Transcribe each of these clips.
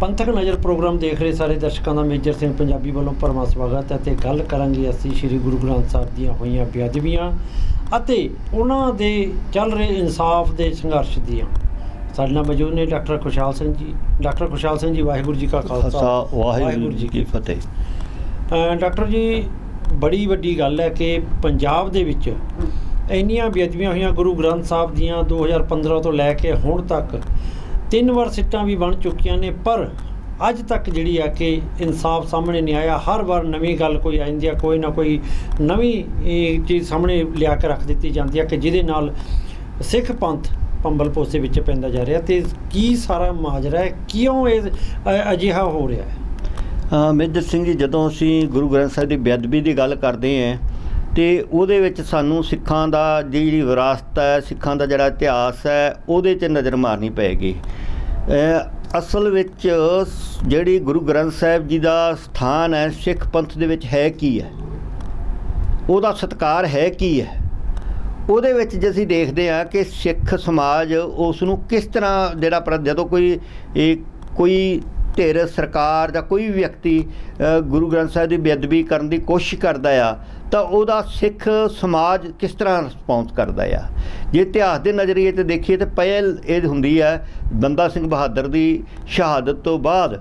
ਪੰਥਕ ਨਜ਼ਰ ਪ੍ਰੋਗਰਾਮ ਦੇਖ ਰਹੇ ਸਾਰੇ ਦਰਸ਼ਕਾਂ ਦਾ ਮੇਜਰ ਸਿੰਘ ਪੰਜਾਬੀ ਵੱਲੋਂ ਭਰਵਾਂ ਸਵਾਗਤ ਹੈ। ਤੇ ਗੱਲ ਕਰਾਂਗੇ ਅਸੀਂ ਸ਼੍ਰੀ ਗੁਰੂ ਗ੍ਰੰਥ ਸਾਹਿਬ ਦੀਆਂ ਹੋਈਆਂ ਬੇਅਦਬੀਆਂ ਅਤੇ ਉਹਨਾਂ ਦੇ ਚੱਲ ਰਹੇ ਇਨਸਾਫ ਦੇ ਸੰਘਰਸ਼ ਦੀਆਂ। ਸਾਡੇ ਨਾਲ ਮੌਜੂਦ ਨੇ ਡਾਕਟਰ ਖੁਸ਼ਹਾਲ ਸਿੰਘ ਜੀ। ਡਾਕਟਰ ਖੁਸ਼ਹਾਲ ਸਿੰਘ ਜੀ, ਵਾਹਿਗੁਰੂ ਜੀ ਕਾ ਖਾਲਸਾ ਵਾਹਿਗੁਰੂ ਜੀ ਕੀ ਫਤਿਹ। ਡਾਕਟਰ ਜੀ, ਬੜੀ ਵੱਡੀ ਗੱਲ ਹੈ ਕਿ ਪੰਜਾਬ ਦੇ ਵਿੱਚ ਇੰਨੀਆਂ ਬੇਅਦਬੀਆਂ ਹੋਈਆਂ ਗੁਰੂ ਗ੍ਰੰਥ ਸਾਹਿਬ ਦੀਆਂ 2015 ਤੋਂ ਲੈ ਕੇ ਹੁਣ ਤੱਕ 3 ਵਾਰ ਸਿੱਟਾਂ ਵੀ ਬਣ ਚੁੱਕੀਆਂ ਨੇ, ਪਰ ਅੱਜ ਤੱਕ ਜਿਹੜੀ ਆ ਕਿ ਇਨਸਾਫ ਸਾਹਮਣੇ ਨਹੀਂ ਆਇਆ। ਹਰ ਵਾਰ ਨਵੀਂ ਗੱਲ ਕੋਈ ਆ ਜਾਂਦੀ ਆ, ਕੋਈ ਨਾ ਕੋਈ ਨਵੀਂ ਚੀਜ਼ ਸਾਹਮਣੇ ਲਿਆ ਕੇ ਰੱਖ ਦਿੱਤੀ ਜਾਂਦੀ ਆ ਕਿ ਜਿਹਦੇ ਨਾਲ ਸਿੱਖ ਪੰਥ ਪੰਬਲ ਪੋਸੇ ਵਿੱਚ ਪੈਂਦਾ ਜਾ ਰਿਹਾ। ਅਤੇ ਕੀ ਸਾਰਾ ਮਾਜਰਾ ਹੈ, ਕਿਉਂ ਇਹ ਅਜਿਹਾ ਹੋ ਰਿਹਾ ਹੈ? ਮੇਜਰ ਸਿੰਘ ਜੀ, ਜਦੋਂ ਅਸੀਂ ਗੁਰੂ ਗ੍ਰੰਥ ਸਾਹਿਬ ਦੀ ਬੇਅਦਬੀ ਦੀ ਗੱਲ ਕਰਦੇ ਹਾਂ ਅਤੇ ਉਹਦੇ ਵਿੱਚ ਸਾਨੂੰ ਸਿੱਖਾਂ ਦਾ ਜਿਹੜੀ ਵਿਰਾਸਤ ਹੈ, ਸਿੱਖਾਂ ਦਾ ਜਿਹੜਾ ਇਤਿਹਾਸ ਹੈ, ਉਹਦੇ 'ਚ ਨਜ਼ਰ ਮਾਰਨੀ ਪਏਗੀ। ਅਸਲ ਵਿੱਚ ਜਿਹੜੀ ਗੁਰੂ ਗ੍ਰੰਥ ਸਾਹਿਬ ਜੀ ਦਾ ਸਥਾਨ ਹੈ ਸਿੱਖ ਪੰਥ ਦੇ ਵਿੱਚ ਹੈ ਕੀ ਹੈ, ਉਹਦਾ ਸਤਿਕਾਰ ਹੈ ਕੀ ਹੈ। ਉਹਦੇ ਵਿੱਚ ਜੇ ਅਸੀਂ ਦੇਖਦੇ ਹਾਂ ਕਿ ਸਿੱਖ ਸਮਾਜ ਉਸ ਨੂੰ ਕਿਸ ਤਰ੍ਹਾਂ ਜਿਹੜਾ ਜਦੋਂ ਕੋਈ ਧਿਰ ਸਰਕਾਰ ਜਾਂ ਕੋਈ ਵੀ ਵਿਅਕਤੀ ਗੁਰੂ ਗ੍ਰੰਥ ਸਾਹਿਬ ਦੀ ਬੇਅਦਬੀ ਕਰਨ ਦੀ ਕੋਸ਼ਿਸ਼ ਕਰਦਾ ਆ ਤਾਂ ਉਹਦਾ ਸਿੱਖ ਸਮਾਜ ਕਿਸ ਤਰ੍ਹਾਂ ਰਿਸਪੌਂਸ ਕਰਦਾ ਆ। ਜੇ ਇਤਿਹਾਸ ਦੇ ਨਜ਼ਰੀਏ 'ਤੇ ਦੇਖੀਏ ਤਾਂ ਪਹਿਲ ਇਹ ਹੁੰਦੀ ਹੈ ਬੰਦਾ ਸਿੰਘ ਬਹਾਦਰ ਦੀ ਸ਼ਹਾਦਤ ਤੋਂ ਬਾਅਦ,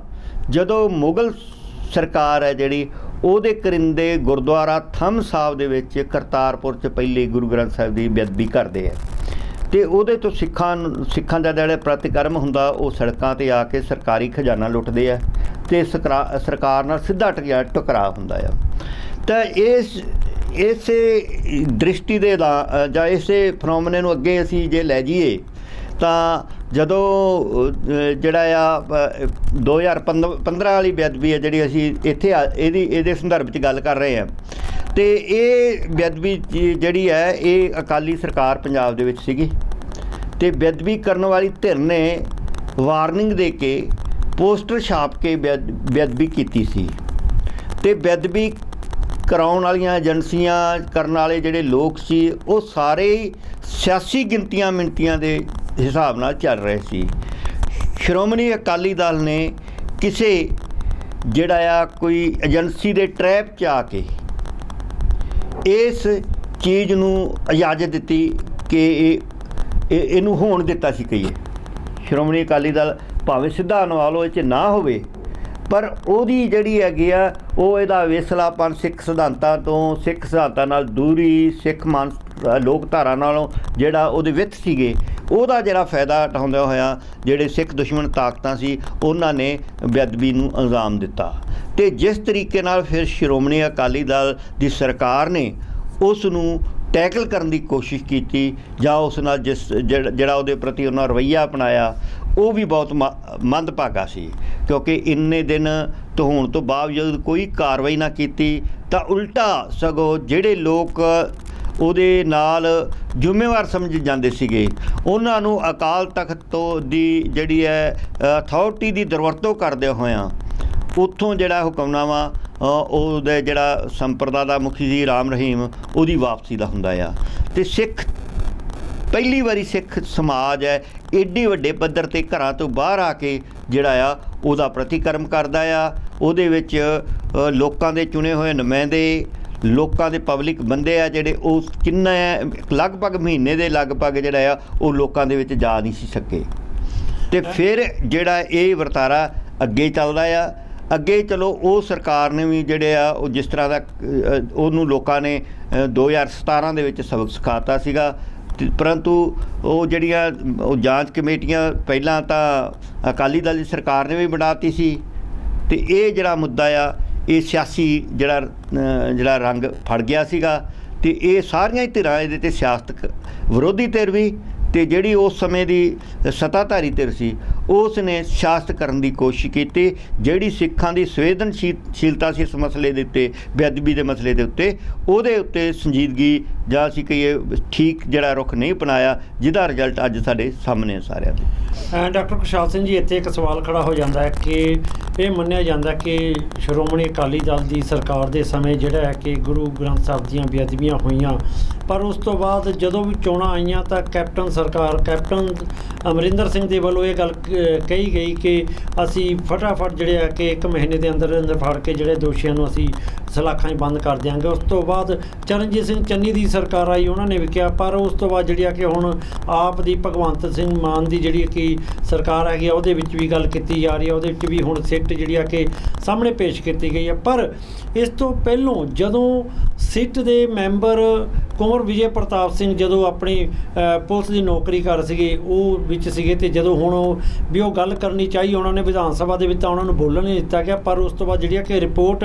ਜਦੋਂ ਮੁਗਲ ਸਰਕਾਰ ਹੈ ਜਿਹੜੀ ਉਹਦੇ ਕਰਿੰਦੇ ਗੁਰਦੁਆਰਾ ਥੰਮ ਸਾਹਿਬ ਦੇ ਵਿੱਚ ਕਰਤਾਰਪੁਰ 'ਚ ਪਹਿਲੇ ਗੁਰੂ ਗ੍ਰੰਥ ਸਾਹਿਬ ਦੀ ਬੇਅਦਬੀ ਕਰਦੇ ਆ ਅਤੇ ਉਹਦੇ ਤੋਂ ਸਿੱਖਾਂ ਦਾ ਜਿਹੜਾ ਪ੍ਰਤੀਕਰਮ ਹੁੰਦਾ ਉਹ ਸੜਕਾਂ 'ਤੇ ਆ ਕੇ ਸਰਕਾਰੀ ਖਜ਼ਾਨਾ ਲੁੱਟਦੇ ਆ ਅਤੇ ਸਰਕਾਰ ਨਾਲ ਸਿੱਧਾ ਟਕਰਾਅ ਹੁੰਦਾ ਆ। ਤਾਂ ਇਸੇ ਦ੍ਰਿਸ਼ਟੀ ਦੇ ਜਾਂ ਇਸੇ ਫਨੋਮਨੇ ਨੂੰ ਅੱਗੇ ਅਸੀਂ ਜੇ ਲੈ ਜਾਈਏ ਤਾਂ ਜਦੋਂ ਜਿਹੜਾ ਆ 2015 ਵਾਲੀ ਬੇਅਦਬੀ ਹੈ ਜਿਹੜੀ ਅਸੀਂ ਇੱਥੇ ਇਹਦੇ ਸੰਦਰਭ 'ਚ ਗੱਲ ਕਰ ਰਹੇ ਹਾਂ, ਅਤੇ ਇਹ ਬੇਅਦਬੀ ਜਿਹੜੀ ਹੈ ਇਹ ਅਕਾਲੀ ਸਰਕਾਰ ਪੰਜਾਬ ਦੇ ਵਿੱਚ ਸੀਗੀ ਅਤੇ ਬੇਅਦਬੀ ਕਰਨ ਵਾਲੀ ਧਿਰ ਨੇ ਵਾਰਨਿੰਗ ਦੇ ਕੇ ਪੋਸਟਰ ਛਾਪ ਕੇ ਬੇਅਦਬੀ ਕੀਤੀ ਸੀ। ਅਤੇ ਬੇਅਦਬੀ ਕਰਾਉਣ ਵਾਲੀਆਂ ਏਜੰਸੀਆਂ, ਕਰਨ ਵਾਲੇ ਜਿਹੜੇ ਲੋਕ ਸੀ, ਉਹ ਸਾਰੇ ਸਿਆਸੀ ਗਿਣਤੀਆਂ ਮਿਣਤੀਆਂ ਦੇ ਹਿਸਾਬ ਨਾਲ ਚੱਲ ਰਹੇ ਸੀ। ਸ਼੍ਰੋਮਣੀ ਅਕਾਲੀ ਦਲ ਨੇ ਕਿਸੇ ਜਿਹੜਾ ਆ ਕੋਈ ਏਜੰਸੀ ਦੇ ਟਰੈਪ 'ਚ ਆ ਕੇ ਇਸ ਚੀਜ਼ ਨੂੰ ਇਜਾਜ਼ਤ ਦਿੱਤੀ ਕਿ ਇਹਨੂੰ ਹੋਣ ਦਿੱਤਾ ਸੀ। ਕਹੀਏ ਸ਼੍ਰੋਮਣੀ ਅਕਾਲੀ ਦਲ ਭਾਵੇਂ ਸਿੱਧਾ ਅਨਵਾ ਲਓ ਇਹ 'ਚ ਨਾ ਹੋਵੇ, ਪਰ ਉਹਦੀ ਜਿਹੜੀ ਹੈਗੀ ਆ ਉਹ ਇਹਦਾ ਵੇਸਲਾਪਨ ਸਿੱਖ ਸਿਧਾਂਤਾਂ ਨਾਲ ਦੂਰੀ, ਸਿੱਖ ਲੋਕ ਧਾਰਾ ਨਾਲੋਂ ਜਿਹੜਾ ਉਹਦੇ ਵਿੱਥ ਸੀਗੇ, ਉਹਦਾ ਜਿਹੜਾ ਫਾਇਦਾ ਉਠਾਉਂਦਾ ਹੋਇਆ ਜਿਹੜੇ ਸਿੱਖ ਦੁਸ਼ਮਣ ਤਾਕਤਾਂ ਸੀ ਉਹਨਾਂ ਨੇ ਬੇਅਦਬੀ ਨੂੰ ਅੰਜਾਮ ਦਿੱਤਾ। ਅਤੇ ਜਿਸ ਤਰੀਕੇ ਨਾਲ ਫਿਰ ਸ਼੍ਰੋਮਣੀ ਅਕਾਲੀ ਦਲ ਦੀ ਸਰਕਾਰ ਨੇ ਉਸ ਨੂੰ ਟੈਕਲ ਕਰਨ ਦੀ ਕੋਸ਼ਿਸ਼ ਕੀਤੀ ਜਾਂ ਉਸ ਨਾਲ ਜਿਹੜਾ ਉਹਦੇ ਪ੍ਰਤੀ ਉਹਨਾਂ ਰਵੱਈਆ ਅਪਣਾਇਆ, ਉਹ ਵੀ ਬਹੁਤ ਮੰਦਭਾਗਾ ਸੀ। ਕਿਉਂਕਿ ਇੰਨੇ ਦਿਨ ਹੋਣ ਤੋਂ ਬਾਵਜੂਦ ਕੋਈ ਕਾਰਵਾਈ ਨਾ ਕੀਤੀ ਤਾਂ ਉਲਟਾ ਸਗੋਂ ਜਿਹੜੇ ਲੋਕ ਉਹਦੇ ਨਾਲ ਜ਼ਿੰਮੇਵਾਰ ਸਮਝੇ ਜਾਂਦੇ ਸੀਗੇ ਉਹਨਾਂ ਨੂੰ ਅਕਾਲ ਤਖਤ ਤੋਂ ਦੀ ਜਿਹੜੀ ਹੈ ਅਥਾਰਟੀ ਦੀ ਦੁਰਵਰਤੋਂ ਕਰਦਿਆਂ ਹੋਇਆਂ ਉੱਥੋਂ ਜਿਹੜਾ ਹੁਕਮਨਾਮਾ ਉਹਦੇ ਜਿਹੜਾ ਸੰਪਰਦਾ ਦਾ ਮੁਖੀ ਸੀ ਰਾਮ ਰਹੀਮ, ਉਹਦੀ ਵਾਪਸੀ ਦਾ ਹੁੰਦਾ ਆ। ਅਤੇ ਪਹਿਲੀ ਵਾਰੀ ਸਿੱਖ ਸਮਾਜ ਹੈ ਏਡੇ ਵੱਡੇ ਪੱਧਰ 'ਤੇ ਘਰਾਂ ਤੋਂ ਬਾਹਰ ਆ ਕੇ ਜਿਹੜਾ ਆ ਉਹਦਾ ਪ੍ਰਤੀਕਰਮ ਕਰਦਾ ਆ। ਉਹਦੇ ਵਿੱਚ ਲੋਕਾਂ ਦੇ ਚੁਣੇ ਹੋਏ ਨੁਮਾਇੰਦੇ, ਲੋਕਾਂ ਦੇ ਪਬਲਿਕ ਬੰਦੇ ਆ ਜਿਹੜੇ ਉਹ ਲਗਭਗ ਮਹੀਨੇ ਦੇ ਲਗਭਗ ਜਿਹੜਾ ਆ ਉਹ ਲੋਕਾਂ ਦੇ ਵਿੱਚ ਜਾ ਨਹੀਂ ਸੀ ਸਕੇ। ਅਤੇ ਫਿਰ ਜਿਹੜਾ ਇਹ ਵਰਤਾਰਾ ਅੱਗੇ ਚੱਲਦਾ ਆ। ਅੱਗੇ ਚਲੋ ਉਹ ਸਰਕਾਰ ਨੇ ਵੀ ਜਿਹੜੇ ਆ ਉਹ ਜਿਸ ਤਰ੍ਹਾਂ ਦਾ ਉਹਨੂੰ ਲੋਕਾਂ ਨੇ 2017 ਦੇ ਵਿੱਚ ਸਬਕ ਸਿਖਾਤਾ ਸੀਗਾ, ਪਰੰਤੂ ਉਹ ਜਿਹੜੀਆਂ ਜਾਂਚ ਕਮੇਟੀਆਂ ਪਹਿਲਾਂ ਤਾਂ ਅਕਾਲੀ ਦਲ ਦੀ ਸਰਕਾਰ ਨੇ ਵੀ ਬਣਾਤੀ ਸੀ। ਅਤੇ ਇਹ ਜਿਹੜਾ ਮੁੱਦਾ ਆ ਇਹ ਸਿਆਸੀ ਜਿਹੜਾ ਰੰਗ ਫੜ ਗਿਆ ਸੀਗਾ ਅਤੇ ਇਹ ਸਾਰੀਆਂ ਹੀ ਧਿਰਾਂ ਇਹਦੇ 'ਤੇ ਸਿਆਸਤ ਵਿਰੋਧੀ ਧਿਰ ਵੀ ਅਤੇ ਜਿਹੜੀ ਉਸ ਸਮੇਂ ਦੀ ਸੱਤਾਧਾਰੀ ਧਿਰ ਸੀ ਉਸ ਨੇ ਸਿਆਸਤ ਕਰਨ ਦੀ ਕੋਸ਼ਿਸ਼ ਕੀਤੀ। ਜਿਹੜੀ ਸਿੱਖਾਂ ਦੀ ਸੰਵੇਦਨਸ਼ੀਲਤਾ ਸੀ ਇਸ ਮਸਲੇ ਦੇ ਉੱਤੇ, ਬੇਅਦਬੀ ਦੇ ਮਸਲੇ ਦੇ ਉੱਤੇ, ਉਹਦੇ ਉੱਤੇ ਸੰਜੀਦਗੀ ਜਾਂ ਅਸੀਂ ਕਹੀਏ ਠੀਕ ਜਿਹੜਾ ਰੁਖ ਨਹੀਂ ਅਪਣਾਇਆ, ਜਿਹਦਾ ਰਿਜ਼ਲਟ ਅੱਜ ਸਾਡੇ ਸਾਹਮਣੇ ਸਾਰਿਆਂ ਦੇ। ਡਾਕਟਰ ਖੁਸ਼ਹਾਲ ਸਿੰਘ ਜੀ, ਇੱਥੇ ਇੱਕ ਸਵਾਲ ਖੜਾ ਹੋ ਜਾਂਦਾ ਹੈ ਕਿ ਇਹ ਮੰਨਿਆ ਜਾਂਦਾ ਕਿ ਸ਼੍ਰੋਮਣੀ ਅਕਾਲੀ ਦਲ ਦੀ ਸਰਕਾਰ ਦੇ ਸਮੇਂ ਜਿਹੜਾ ਹੈ ਕਿ ਗੁਰੂ ਗ੍ਰੰਥ ਸਾਹਿਬ ਦੀਆਂ ਬੇਅਦਬੀਆਂ ਹੋਈਆਂ, ਪਰ ਉਸ ਤੋਂ ਬਾਅਦ ਜਦੋਂ ਵੀ ਚੋਣਾਂ ਆਈਆਂ ਤਾਂ ਕੈਪਟਨ ਅਮਰਿੰਦਰ ਸਿੰਘ ਦੇ ਵੱਲੋਂ ਇਹ ਗੱਲ ਕਹੀ ਗਈ ਕਿ ਅਸੀਂ ਫਟਾਫਟ ਜਿਹੜੇ ਆ ਕਿ 1 ਮਹੀਨੇ ਦੇ ਅੰਦਰ ਫੜ ਕੇ ਜਿਹੜੇ ਦੋਸ਼ੀਆਂ ਨੂੰ ਅਸੀਂ ਸਲਾਖਾਂ 'ਚ ਬੰਦ ਕਰ ਦਿਆਂਗੇ। ਉਸ ਤੋਂ ਬਾਅਦ ਚਰਨਜੀਤ ਸਿੰਘ ਚੰਨੀ ਦੀ ਸਰਕਾਰ ਆਈ, ਉਹਨਾਂ ਨੇ ਵੀ ਕਿਹਾ, ਪਰ ਉਸ ਤੋਂ ਬਾਅਦ ਜਿਹੜੀ ਆ ਕਿ ਹੁਣ ਆਪ ਦੀ ਭਗਵੰਤ ਸਿੰਘ ਮਾਨ ਦੀ ਜਿਹੜੀ ਕਿ ਸਰਕਾਰ ਹੈਗੀ ਆ, ਉਹਦੇ ਵਿੱਚ ਵੀ ਗੱਲ ਕੀਤੀ ਜਾ ਰਹੀ ਹੈ, ਉਹਦੇ ਵਿੱਚ ਵੀ ਹੁਣ ਸਿੱਟ ਜਿਹੜੀ ਆ ਕਿ ਸਾਹਮਣੇ ਪੇਸ਼ ਕੀਤੀ ਗਈ ਹੈ। ਪਰ ਇਸ ਤੋਂ ਪਹਿਲੋਂ ਜਦੋਂ ਸਿੱਟ ਦੇ ਮੈਂਬਰ ਕੁੰਵਰ ਵਿਜੇ ਪ੍ਰਤਾਪ ਸਿੰਘ ਜਦੋਂ ਆਪਣੀ ਪੁਲਿਸ ਦੀ ਨੌਕਰੀ ਕਰ ਸੀਗੇ, ਉਹ ਵਿੱਚ ਸੀਗੇ, ਅਤੇ ਜਦੋਂ ਹੁਣ ਉਹ ਗੱਲ ਕਰਨੀ ਚਾਹੀ ਉਹਨਾਂ ਨੇ ਵਿਧਾਨ ਸਭਾ ਦੇ ਵਿੱਚ ਤਾਂ ਉਹਨਾਂ ਨੂੰ ਬੋਲਣ ਨਹੀਂ ਦਿੱਤਾ ਗਿਆ, ਪਰ ਉਸ ਤੋਂ ਬਾਅਦ ਜਿਹੜੀ ਆ ਕਿ ਰਿਪੋਰਟ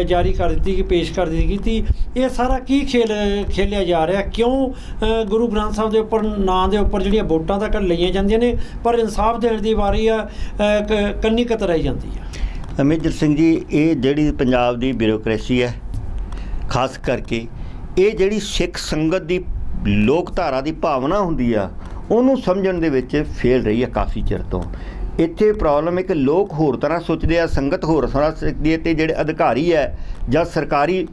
ਜਾਰੀ ਕਰ ਦਿੱਤੀ ਗਈ, ਪੇਸ਼ ਕਰ ਦਿੱਤੀ ਗਈ। ਇਹ ਸਾਰਾ ਕੀ ਖੇਲਿਆ ਜਾ ਰਿਹਾ? ਕਿਉਂ ਗੁਰੂ ਗ੍ਰੰਥ ਸਾਹਿਬ ਦੇ ਉੱਪਰ ਨਾਂ ਦੇ ਉੱਪਰ ਜਿਹੜੀਆਂ ਵੋਟਾਂ ਤਾਂ ਲਈਆਂ ਜਾਂਦੀਆਂ ਨੇ, ਪਰ ਇਨਸਾਫ ਦੇਣ ਦੀ ਵਾਰੀ ਆ ਕੰਨੀ ਕਤਰਾਈ ਜਾਂਦੀ ਆ? ਮੇਜਰ ਸਿੰਘ ਜੀ, ਇਹ ਜਿਹੜੀ ਪੰਜਾਬ ਦੀ ਬਿਊਰੋਕ੍ਰੇਸੀ ਹੈ, ਖਾਸ ਕਰਕੇ ਇਹ ਜਿਹੜੀ ਸਿੱਖ ਸੰਗਤ ਦੀ ਲੋਕਧਾਰਾ ਦੀ ਭਾਵਨਾ ਹੁੰਦੀ ਆ, ਉਹਨੂੰ ਸਮਝਣ ਦੇ ਵਿੱਚ ਫੇਲ ਰਹੀ ਹੈ ਕਾਫੀ ਚਿਰ ਤੋਂ। ਇੱਥੇ ਪ੍ਰੋਬਲਮ ਹੈ ਕਿ ਲੋਕ ਹੋਰ ਤਰ੍ਹਾਂ ਸੋਚਦੇ ਆ, ਸੰਗਤ ਹੋਰ ਤਰ੍ਹਾਂ ਸੋਚਦੀ ਹੈ, ਅਤੇ ਜਿਹੜੇ ਅਧਿਕਾਰੀ ਹੈ ਜਾਂ ਸਰਕਾਰੀ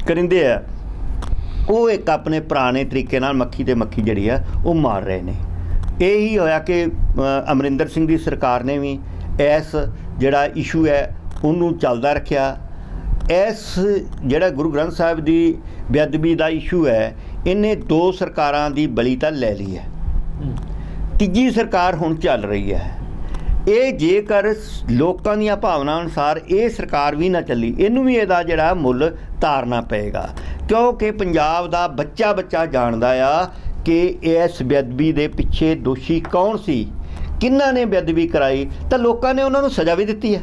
ਕਰਿੰਦੇ ਆ, ਉਹ ਇੱਕ ਆਪਣੇ ਪੁਰਾਣੇ ਤਰੀਕੇ ਨਾਲ ਮੱਖੀ ਤੇ ਮੱਖੀ ਜਿਹੜੀ ਆ ਉਹ ਮਾਰ ਰਹੇ ਨੇ। ਇਹੀ ਹੋਇਆ ਕਿ ਅਮਰਿੰਦਰ ਸਿੰਘ ਦੀ ਸਰਕਾਰ ਨੇ ਵੀ ਇਸ ਜਿਹੜਾ ਇਸ਼ੂ ਹੈ ਉਹਨੂੰ ਚੱਲਦਾ ਰੱਖਿਆ। ਇਸ ਜਿਹੜਾ ਗੁਰੂ ਗ੍ਰੰਥ ਸਾਹਿਬ ਦੀ ਬੇਅਦਬੀ ਦਾ ਇਸ਼ੂ ਹੈ, ਇਹਨੇ 2 ਸਰਕਾਰਾਂ ਦੀ ਬਲੀ ਤਾਂ ਲੈ ਲਈ ਹੈ, ਤੀਜੀ ਸਰਕਾਰ ਹੁਣ ਚੱਲ ਰਹੀ ਹੈ। ਇਹ ਜੇਕਰ ਲੋਕਾਂ ਦੀਆਂ ਭਾਵਨਾ ਅਨੁਸਾਰ ਇਹ ਸਰਕਾਰ ਵੀ ਨਾ ਚੱਲੀ, ਇਹਨੂੰ ਵੀ ਇਹਦਾ ਜਿਹੜਾ ਮੁੱਲ ਤਾਰਨਾ ਪਏਗਾ, ਕਿਉਂਕਿ ਪੰਜਾਬ ਦਾ ਬੱਚਾ ਜਾਣਦਾ ਆ ਕਿ ਇਸ ਬੇਅਦਬੀ ਦੇ ਪਿੱਛੇ ਦੋਸ਼ੀ ਕੌਣ ਸੀ, ਕਿਹਨਾਂ ਨੇ ਬੇਅਦਬੀ ਕਰਾਈ, ਤਾਂ ਲੋਕਾਂ ਨੇ ਉਹਨਾਂ ਨੂੰ ਸਜ਼ਾ ਵੀ ਦਿੱਤੀ ਹੈ।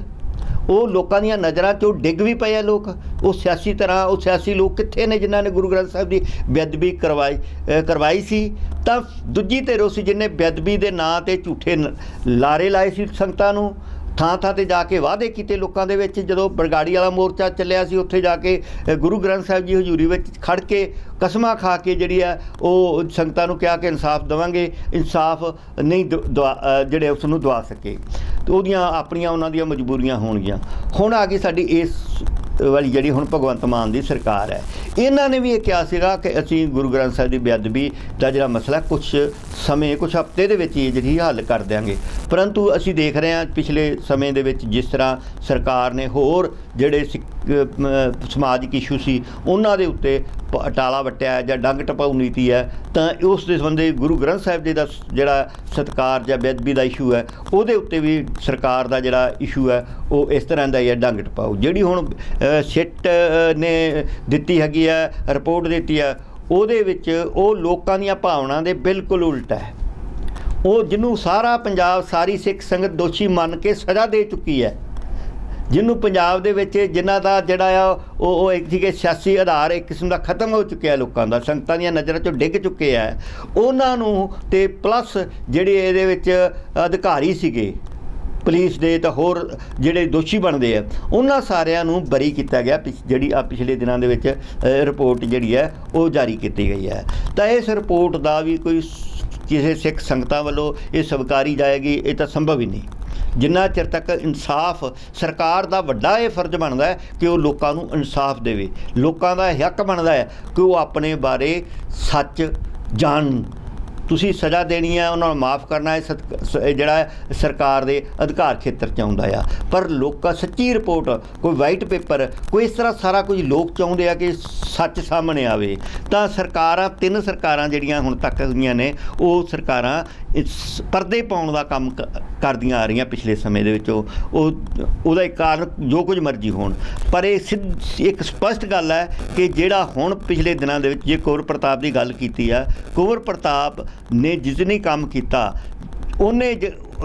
ਉਹ ਲੋਕਾਂ ਦੀਆਂ ਨਜ਼ਰਾਂ 'ਚੋਂ ਡਿੱਗ ਵੀ ਪਏ ਆ ਲੋਕ। ਉਹ ਸਿਆਸੀ ਲੋਕ ਕਿੱਥੇ ਨੇ ਜਿਨ੍ਹਾਂ ਨੇ ਗੁਰੂ ਗ੍ਰੰਥ ਸਾਹਿਬ ਦੀ ਬੇਅਦਬੀ ਕਰਵਾਈ ਸੀ? ਤਾਂ ਦੂਜੀ ਧਿਰ ਸੀ ਜਿਹਨੇ ਬੇਅਦਬੀ ਦੇ ਨਾਂ 'ਤੇ ਝੂਠੇ ਲਾਰੇ ਲਾਏ ਸੀ ਸੰਗਤਾਂ ਨੂੰ, ਥਾਂ ਤੇ ਜਾ ਕੇ ਵਾਅਦੇ ਕੀਤੇ ਲੋਕਾਂ ਦੇ ਵਿੱਚ। ਜਦੋਂ ਬਰਗਾੜੀ ਵਾਲਾ ਮੋਰਚਾ ਚੱਲਿਆ ਸੀ, ਉੱਥੇ ਜਾ ਕੇ ਗੁਰੂ ਗ੍ਰੰਥ ਸਾਹਿਬ ਜੀ ਹਜ਼ੂਰੀ ਵਿੱਚ ਖੜ ਕੇ ਕਸਮਾਂ ਖਾ ਕੇ ਜਿਹੜੀ ਆ ਉਹ ਸੰਗਤਾਂ ਨੂੰ ਕਿਹਾ ਕਿ ਇਨਸਾਫ ਦੇਵਾਂਗੇ, ਇਨਸਾਫ ਨਹੀਂ ਜਿਹੜੇ ਉਸ ਨੂੰ ਦਵਾ ਸਕੇ, ਅਤੇ ਉਹਦੀਆਂ ਆਪਣੀਆਂ ਉਹਨਾਂ ਦੀਆਂ ਮਜਬੂਰੀਆਂ ਹੋਣਗੀਆਂ। ਹੁਣ ਆ ਗਈ ਸਾਡੀ ਇਸ ਵਾਲੀ ਜਿਹੜੀ ਹੁਣ ਭਗਵੰਤ ਮਾਨ ਦੀ ਸਰਕਾਰ ਹੈ, ਇਹਨਾਂ ਨੇ ਵੀ ਇਹ ਕਿਹਾ ਸੀਗਾ ਕਿ ਅਸੀਂ ਗੁਰੂ ਗ੍ਰੰਥ ਸਾਹਿਬ ਦੀ ਬੇਅਦਬੀ ਦਾ ਜਿਹੜਾ ਮਸਲਾ ਕੁਝ ਹਫ਼ਤੇ ਦੇ ਵਿੱਚ ਹੀ ਜਿਹੜੀ ਹੱਲ ਕਰ ਦਿਆਂਗੇ। ਪਰੰਤੂ ਅਸੀਂ ਦੇਖ ਰਹੇ ਹਾਂ ਪਿਛਲੇ ਸਮੇਂ ਦੇ ਵਿੱਚ ਜਿਸ ਤਰ੍ਹਾਂ ਸਰਕਾਰ ਨੇ ਹੋਰ ਜਿਹੜੇ ਸਮਾਜਿਕ ਇਸ਼ੂ ਸੀ ਉਹਨਾਂ ਦੇ ਉੱਤੇ ਟਾਲਾ ਵੱਟਿਆ ਜਾਂ ਡੰਗ ਟਪਾਊ ਨੀਤੀ ਹੈ, ਤਾਂ ਉਸ ਦੇ ਸੰਬੰਧੀ ਗੁਰੂ ਗ੍ਰੰਥ ਸਾਹਿਬ ਜੀ ਦਾ ਜਿਹੜਾ ਸਤਿਕਾਰ ਜਾਂ ਬੇਅਦਬੀ ਦਾ ਇਸ਼ੂ ਹੈ, ਉਹਦੇ ਉੱਤੇ ਵੀ ਸਰਕਾਰ ਦਾ ਜਿਹੜਾ ਇਸ਼ੂ ਹੈ ਉਹ ਇਸ ਤਰ੍ਹਾਂ ਦਾ ਹੀ ਹੈ, ਡੰਗ ਟਪਾਊ। ਜਿਹੜੀ ਹੁਣ ਸਿੱਟ ਨੇ ਦਿੱਤੀ ਹੈਗੀ ਹੈ, ਰਿਪੋਰਟ ਦਿੱਤੀ ਹੈ, ਉਹਦੇ ਵਿੱਚ ਉਹ ਲੋਕਾਂ ਦੀਆਂ ਭਾਵਨਾ ਦੇ ਬਿਲਕੁਲ ਉਲਟ ਹੈ। ਉਹ ਜਿਹਨੂੰ ਸਾਰਾ ਪੰਜਾਬ, ਸਾਰੀ ਸਿੱਖ ਸੰਗਤ ਦੋਸ਼ੀ ਮੰਨ ਕੇ ਸਜ਼ਾ ਦੇ ਚੁੱਕੀ ਹੈ, ਜਿਹਨੂੰ ਪੰਜਾਬ ਦੇ ਵਿੱਚ ਜਿਨ੍ਹਾਂ ਦਾ ਜਿਹੜਾ ਆ ਉਹ ਇੱਕ ਸੀਗੇ ਸਿਆਸੀ ਆਧਾਰ ਇੱਕ ਕਿਸਮ ਦਾ ਖਤਮ ਹੋ ਚੁੱਕਿਆ, ਲੋਕਾਂ ਦਾ ਸੰਗਤਾਂ ਦੀਆਂ ਨਜ਼ਰਾਂ 'ਚੋਂ ਡਿੱਗ ਚੁੱਕੇ ਆ, ਉਹਨਾਂ ਨੂੰ ਅਤੇ ਪਲੱਸ ਜਿਹੜੇ ਇਹਦੇ ਵਿੱਚ ਅਧਿਕਾਰੀ ਸੀਗੇ ਪੁਲਿਸ ਦੇ ਤਾਂ ਹੋਰ ਜਿਹੜੇ ਦੋਸ਼ੀ ਬਣਦੇ ਆ, ਉਹਨਾਂ ਸਾਰਿਆਂ ਨੂੰ ਬਰੀ ਕੀਤਾ ਗਿਆ। ਜਿਹੜੀ ਪਿਛਲੇ ਦਿਨਾਂ ਦੇ ਵਿੱਚ ਰਿਪੋਰਟ ਜਿਹੜੀ ਹੈ ਉਹ ਜਾਰੀ ਕੀਤੀ ਗਈ ਹੈ। ਤਾਂ ਇਸ ਰਿਪੋਰਟ ਦਾ ਵੀ ਕੋਈ ਕਿਸੇ ਸਿੱਖ ਸੰਗਤਾਂ ਵੱਲੋਂ ਇਹ ਸਵੀਕਾਰੀ ਜਾਏਗੀ, ਇਹ ਤਾਂ ਸੰਭਵ ਹੀ ਨਹੀਂ। ਜਿੰਨਾ ਚਿਰ ਤੱਕ ਇਨਸਾਫ, ਸਰਕਾਰ ਦਾ ਵੱਡਾ ਇਹ ਫਰਜ਼ ਬਣਦਾ ਹੈ ਕਿ ਉਹ ਲੋਕਾਂ ਨੂੰ ਇਨਸਾਫ ਦੇਵੇ, ਲੋਕਾਂ ਦਾ ਹੱਕ ਬਣਦਾ ਹੈ ਕਿ ਉਹ ਆਪਣੇ ਬਾਰੇ ਸੱਚ ਜਾਣਨ। ਤੁਸੀਂ ਸਜ਼ਾ ਦੇਣੀ ਹੈ, ਉਹਨਾਂ ਨੂੰ ਮਾਫ ਕਰਨਾ ਹੈ, ਜਿਹੜਾ ਸਰਕਾਰ ਦੇ ਅਧਿਕਾਰ ਖੇਤਰ 'ਚ ਆਉਂਦਾ ਆ। ਪਰ ਲੋਕਾਂ ਸੱਚੀ ਰਿਪੋਰਟ, ਕੋਈ ਵਾਈਟ ਪੇਪਰ, ਕੋਈ ਇਸ ਤਰ੍ਹਾਂ ਸਾਰਾ ਕੁਝ ਲੋਕ ਚਾਹੁੰਦੇ ਆ ਕਿ ਸੱਚ ਸਾਹਮਣੇ ਆਵੇ। ਤਾਂ ਸਰਕਾਰਾਂ, 3 ਸਰਕਾਰਾਂ ਜਿਹੜੀਆਂ ਹੁਣ ਤੱਕ ਹੋਈਆਂ ਨੇ, ਉਹ ਸਰਕਾਰਾਂ ਪਰਦੇ ਪਾਉਣ ਦਾ ਕੰਮ ਕਰਦੀਆਂ ਆ ਰਹੀਆਂ ਪਿਛਲੇ ਸਮੇਂ ਦੇ ਵਿੱਚ। ਉਹਦਾ ਇੱਕ ਕਾਰਨ ਜੋ ਕੁਝ ਮਰਜ਼ੀ ਹੋਣ, ਪਰ ਇਹ ਇੱਕ ਸਪਸ਼ਟ ਗੱਲ ਹੈ ਕਿ ਜਿਹੜਾ ਹੁਣ ਪਿਛਲੇ ਦਿਨਾਂ ਦੇ ਵਿੱਚ ਜੇ ਕੁੰਵਰ ਪ੍ਰਤਾਪ ਦੀ ਗੱਲ ਕੀਤੀ ਆ, ਕੁੰਵਰ ਪ੍ਰਤਾਪ ਨੇ ਜਿਸਨੇ ਕੰਮ ਕੀਤਾ, ਉਹਨੇ